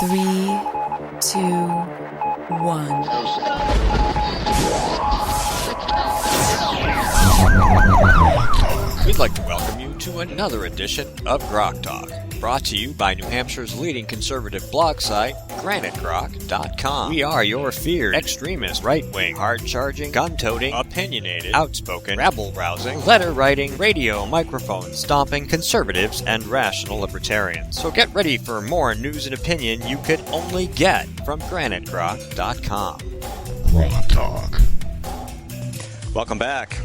3, 2, 1. We'd like to welcome you to another edition of Grok Talk, brought to you by New Hampshire's leading conservative blog site, granitegrok.com. We are your feared extremist, right-wing, hard-charging, gun-toting, opinionated, outspoken, rabble-rousing, letter-writing, radio microphone-stomping conservatives and rational libertarians. So get ready for more news and opinion you could only get from granitegrok.com. Grok Talk. Welcome back.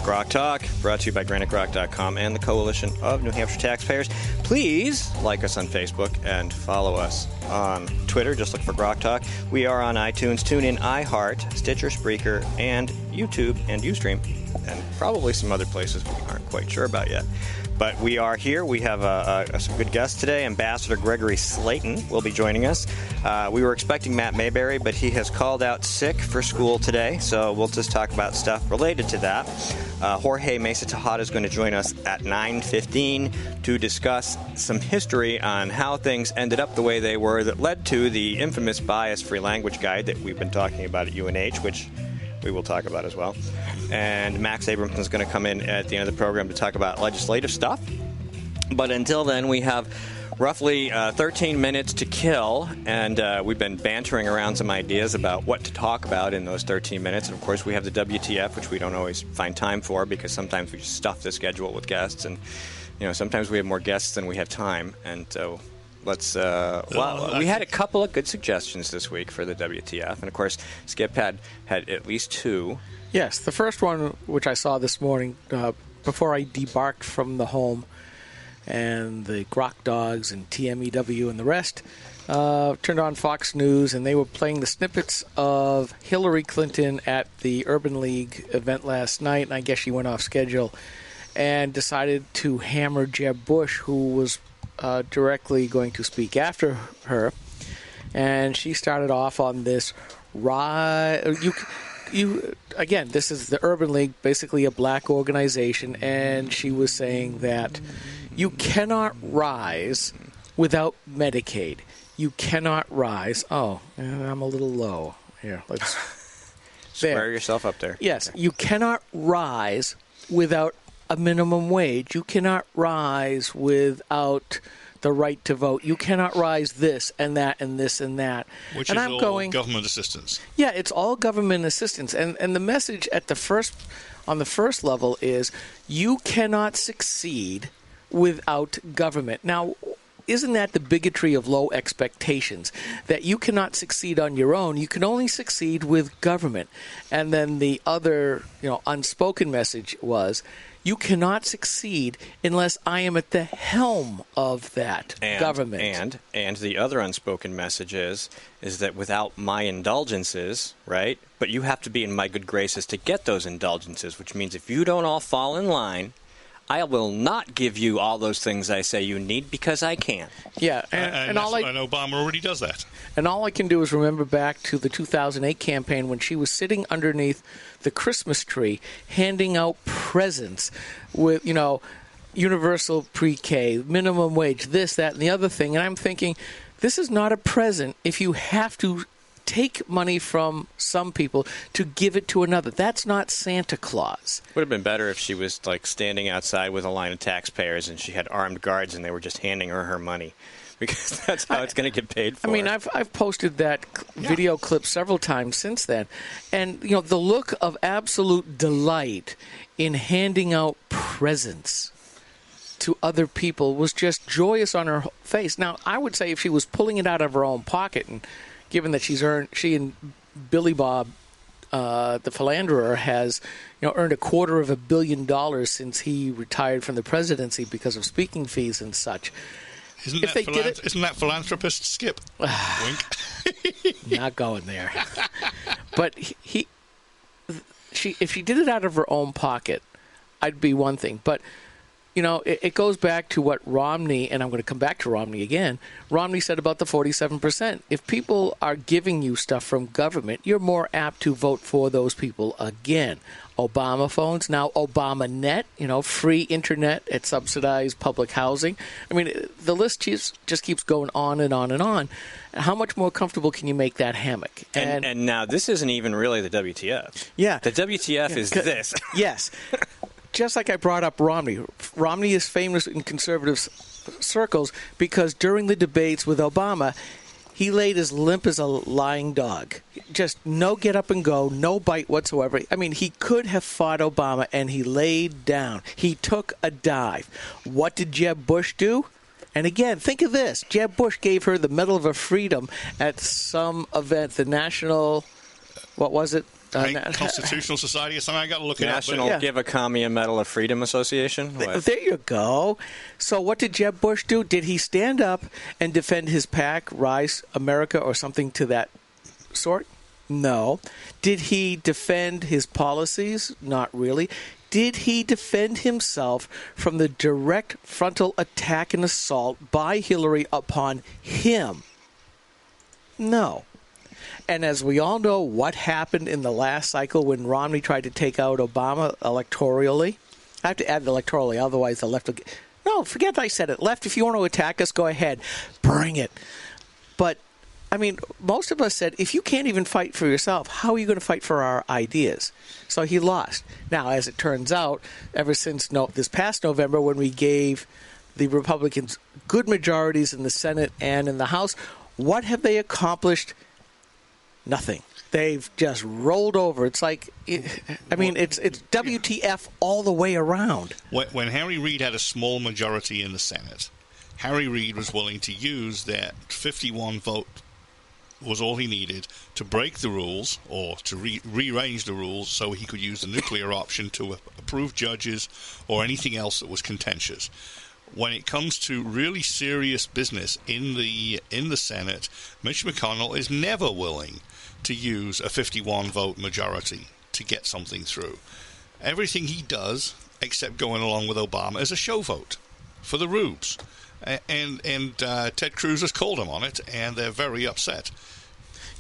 Grok Talk, brought to you by granitegrok.com and the Coalition of New Hampshire Taxpayers. Please like us on Facebook and follow us on Twitter. Just look for Grok Talk. We are on iTunes, TuneIn, iHeart, Stitcher, Spreaker, and YouTube and Ustream, and probably some other places we aren't quite sure about yet. But we are here. We have some good guests today. Ambassador Gregory Slayton will be joining us. We were expecting Matt Mayberry, but he has called out sick for school today, so we'll just talk about stuff related to that. Jorge Mesa Tejada is going to join us at 9:15 to discuss some history on how things ended up the way they were that led to the infamous bias-free language guide that we've been talking about at UNH, which we will talk about as well. And Max Abramson is going to come in at the end of the program to talk about legislative stuff. But until then, we have roughly 13 minutes to kill, and we've been bantering around some ideas about what to talk about in those 13 minutes. And, of course, we have the WTF, which we don't always find time for because sometimes we just stuff the schedule with guests. And, you know, sometimes we have more guests than we have time. And so let's we had a couple of good suggestions this week for the WTF. And, of course, Skip had at least two. Yes, the first one, which I saw this morning before I debarked from the home, and the Grok Dogs and TMEW and the rest, turned on Fox News, and they were playing the snippets of Hillary Clinton at the Urban League event last night, and I guess she went off schedule, and decided to hammer Jeb Bush, who was directly going to speak after her. And she started off on this again, this is the Urban League, basically a black organization, and she was saying that you cannot rise without Medicaid. You cannot rise. Oh, I'm a little low. Here, let's square yourself up there. Yes, you cannot rise without a minimum wage. You cannot rise without the right to vote. You cannot rise this and that and this and that. Which and is I'm all going, government assistance. Yeah, it's all government assistance. And the message on the first level is you cannot succeed without government. Now, isn't that the bigotry of low expectations? That you cannot succeed on your own. You can only succeed with government. And then the other, unspoken message was, you cannot succeed unless I am at the helm of that government. And the other unspoken message is that without my indulgences, right? But you have to be in my good graces to get those indulgences, which means if you don't all fall in line, I will not give you all those things I say you need because I can. Yeah, and Obama already does that. And all I can do is remember back to the 2008 campaign when she was sitting underneath the Christmas tree handing out presents with, universal pre-K, minimum wage, this, that, and the other thing. And I'm thinking, this is not a present if you have to take money from some people to give it to another. That's not Santa Claus. Would have been better if she was standing outside with a line of taxpayers and she had armed guards and they were just handing her money, because that's how it's going to get paid for. I mean, I've posted that video clip several times since then, and the look of absolute delight in handing out presents to other people was just joyous on her face. Now, I would say if she was pulling it out of her own pocket, and given that she and Billy Bob, the philanderer, has earned $250 million since he retired from the presidency because of speaking fees and such. Isn't that philanthropist Skip? Wink. Not going there. But if she did it out of her own pocket, I'd be one thing. But it goes back to what Romney, and I'm going to come back to Romney again, Romney said about the 47%. If people are giving you stuff from government, you're more apt to vote for those people again. Obama phones, now Obama Net, free internet at subsidized public housing. I mean, the list just keeps going on and on and on. How much more comfortable can you make that hammock? And now this isn't even really the WTF. Yeah. The WTF is this. Yes. Just like I brought up Romney. Romney is famous in conservative circles because during the debates with Obama, he laid as limp as a lying dog. Just no get up and go, no bite whatsoever. I mean, he could have fought Obama, and he laid down. He took a dive. What did Jeb Bush do? And again, think of this. Jeb Bush gave her the Medal of Freedom at some event, the National, what was it? Constitutional Society or something. I got to look it up. National Give a Commie a Medal of Freedom Association. There you go. So what did Jeb Bush do? Did he stand up and defend his PAC, Rise America, or something to that sort? No. Did he defend his policies? Not really. Did he defend himself from the direct frontal attack and assault by Hillary upon him? No. And as we all know, what happened in the last cycle when Romney tried to take out Obama electorally? I have to add electorally, otherwise the left will get... No, forget I said it. Left, if you want to attack us, go ahead. Bring it. But, I mean, most of us said, if you can't even fight for yourself, how are you going to fight for our ideas? So he lost. Now, as it turns out, ever since this past November when we gave the Republicans good majorities in the Senate and in the House, what have they accomplished? Nothing. They've just rolled over. It's like, it's WTF all the way around. When Harry Reid had a small majority in the Senate, Harry Reid was willing to use that 51 vote was all he needed to break the rules or to rearrange the rules so he could use the nuclear option to approve judges or anything else that was contentious. When it comes to really serious business in the Senate, Mitch McConnell is never willing to use a 51-vote majority to get something through. Everything he does, except going along with Obama, is a show vote for the rubes. And Ted Cruz has called him on it, and they're very upset.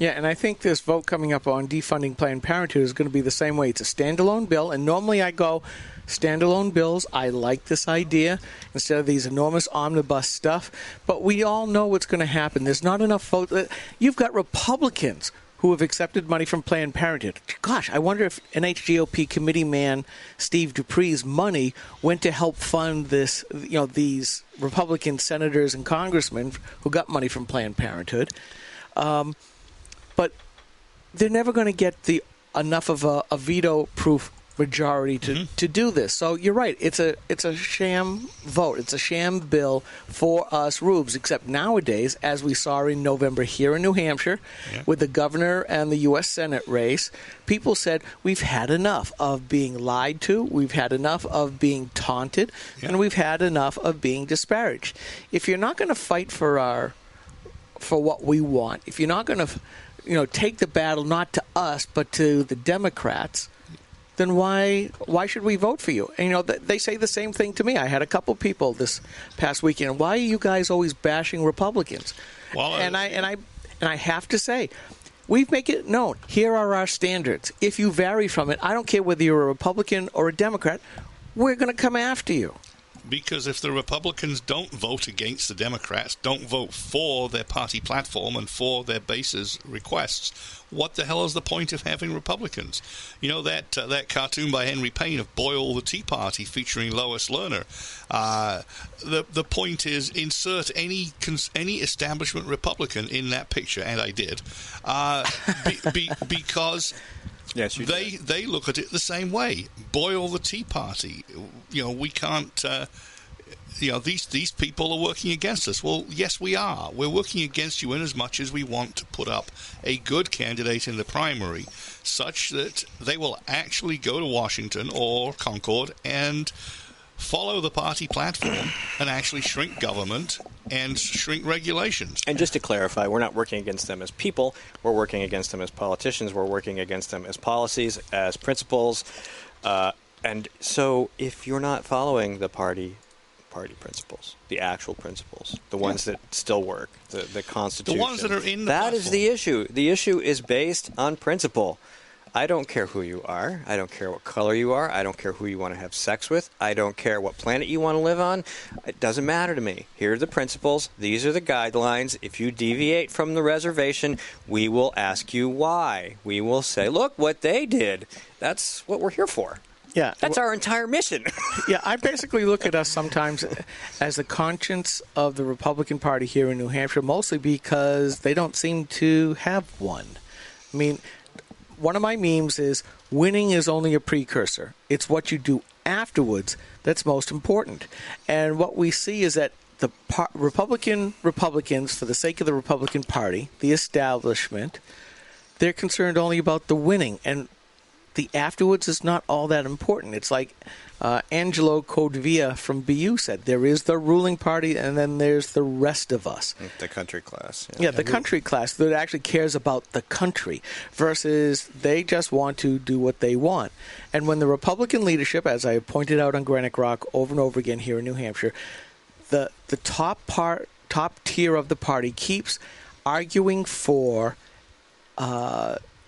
Yeah, and I think this vote coming up on defunding Planned Parenthood is going to be the same way. It's a standalone bill, and normally I go, standalone bills, I like this idea, instead of these enormous omnibus stuff. But we all know what's going to happen. There's not enough votes. You've got Republicans who have accepted money from Planned Parenthood. Gosh, I wonder if NHGOP committee man Steve Dupree's money went to help fund this, these Republican senators and congressmen who got money from Planned Parenthood. But they're never going to get enough of a veto-proof majority to do this. So you're right. It's a sham vote. It's a sham bill for us rubes, except nowadays, as we saw in November here in New Hampshire, with the governor and the U.S. Senate race, people said, we've had enough of being lied to, we've had enough of being taunted, and we've had enough of being disparaged. If you're not going to fight for what we want, if you're not going to take the battle not to us but to the Democrats, then why should we vote for you? And, they say the same thing to me. I had a couple people this past weekend. Why are you guys always bashing Republicans? Well, and I have to say, we make it known. Here are our standards. If you vary from it, I don't care whether you're a Republican or a Democrat, we're going to come after you. Because if the Republicans don't vote against the Democrats, don't vote for their party platform and for their base's requests, what the hell is the point of having Republicans? That cartoon by Henry Payne of Boyle the Tea Party featuring Lois Lerner. The point is insert any establishment Republican in that picture, and I did, because. Yes, they look at it the same way. Boyle the Tea Party. We can't. These people are working against us. Well, yes, we are. We're working against you in as much as we want to put up a good candidate in the primary, such that they will actually go to Washington or Concord and follow the party platform and actually shrink government and shrink regulations. And just to clarify, we're not working against them as people. We're working against them as politicians. We're working against them as policies, as principles. And so if you're not following the party principles, the actual principles, the ones that still work, the Constitution. The ones that are in the That is the issue. The issue is based on principle. I don't care who you are. I don't care what color you are. I don't care who you want to have sex with. I don't care what planet you want to live on. It doesn't matter to me. Here are the principles. These are the guidelines. If you deviate from the reservation, we will ask you why. We will say, look, what they did. That's what we're here for. Yeah, That's our entire mission. Yeah, I basically look at us sometimes as the conscience of the Republican Party here in New Hampshire, mostly because they don't seem to have one. I mean, one of my memes is winning is only a precursor. It's what you do afterwards that's most important. And what we see is that the Republicans, for the sake of the Republican Party, the establishment, they're concerned only about the winning. And the afterwards is not all that important. It's like Angelo Codevilla from BU said, there is the ruling party and then there's the rest of us. The country class. Yeah, the country class that actually cares about the country versus they just want to do what they want. And when the Republican leadership, as I have pointed out on Granite Rock over and over again here in New Hampshire, the top tier of the party keeps arguing for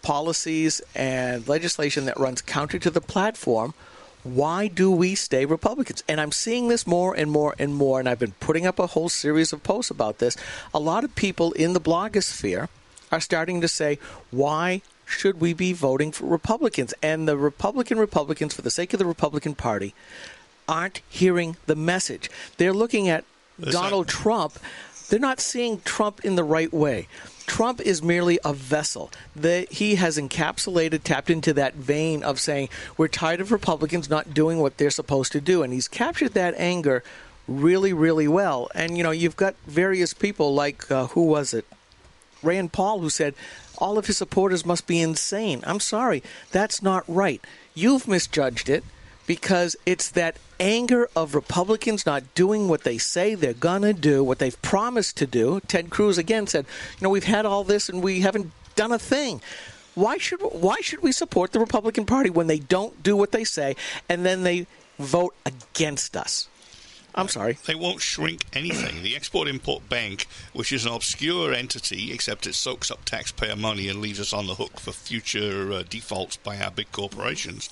policies and legislation that runs counter to the platform, why do we stay Republicans? And I'm seeing this more and more and more, and I've been putting up a whole series of posts about this. A lot of people in the blogosphere are starting to say, why should we be voting for Republicans? And the Republicans, for the sake of the Republican Party, aren't hearing the message. They're looking at Donald Trump. They're not seeing Trump in the right way. Trump is merely a vessel. He has tapped into that vein of saying, we're tired of Republicans not doing what they're supposed to do. And he's captured that anger really, really well. And, you've got various people like, who was it? Rand Paul, who said, all of his supporters must be insane. I'm sorry, that's not right. You've misjudged it because it's that anger of Republicans not doing what they say they're going to do, what they've promised to do. Ted Cruz again said, we've had all this and we haven't done a thing. Why should we support the Republican Party when they don't do what they say and then they vote against us? I'm sorry. They won't shrink anything. The Export-Import Bank, which is an obscure entity, except it soaks up taxpayer money and leaves us on the hook for future defaults by our big corporations,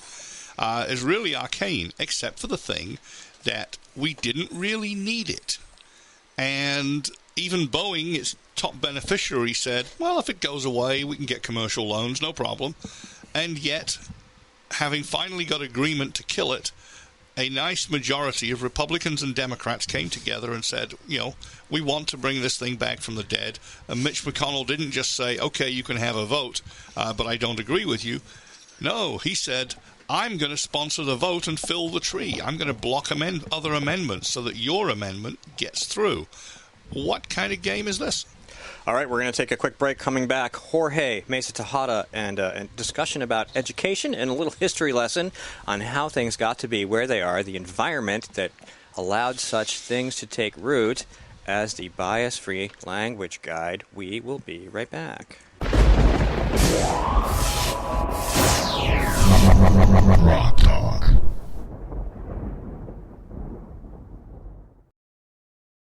is really arcane, except for the thing that we didn't really need it. And even Boeing, its top beneficiary, said, well, if it goes away, we can get commercial loans, no problem. And yet, having finally got agreement to kill it, a nice majority of Republicans and Democrats came together and said, we want to bring this thing back from the dead. And Mitch McConnell didn't just say, okay, you can have a vote, but I don't agree with you. No, he said, I'm going to sponsor the vote and fill the tree. I'm going to block other amendments so that your amendment gets through. What kind of game is this? All right, we're going to take a quick break. Coming back, Jorge Mesa Tejada and a discussion about education and a little history lesson on how things got to be where they are, the environment that allowed such things to take root. As the bias-free language guide, we will be right back. Rock.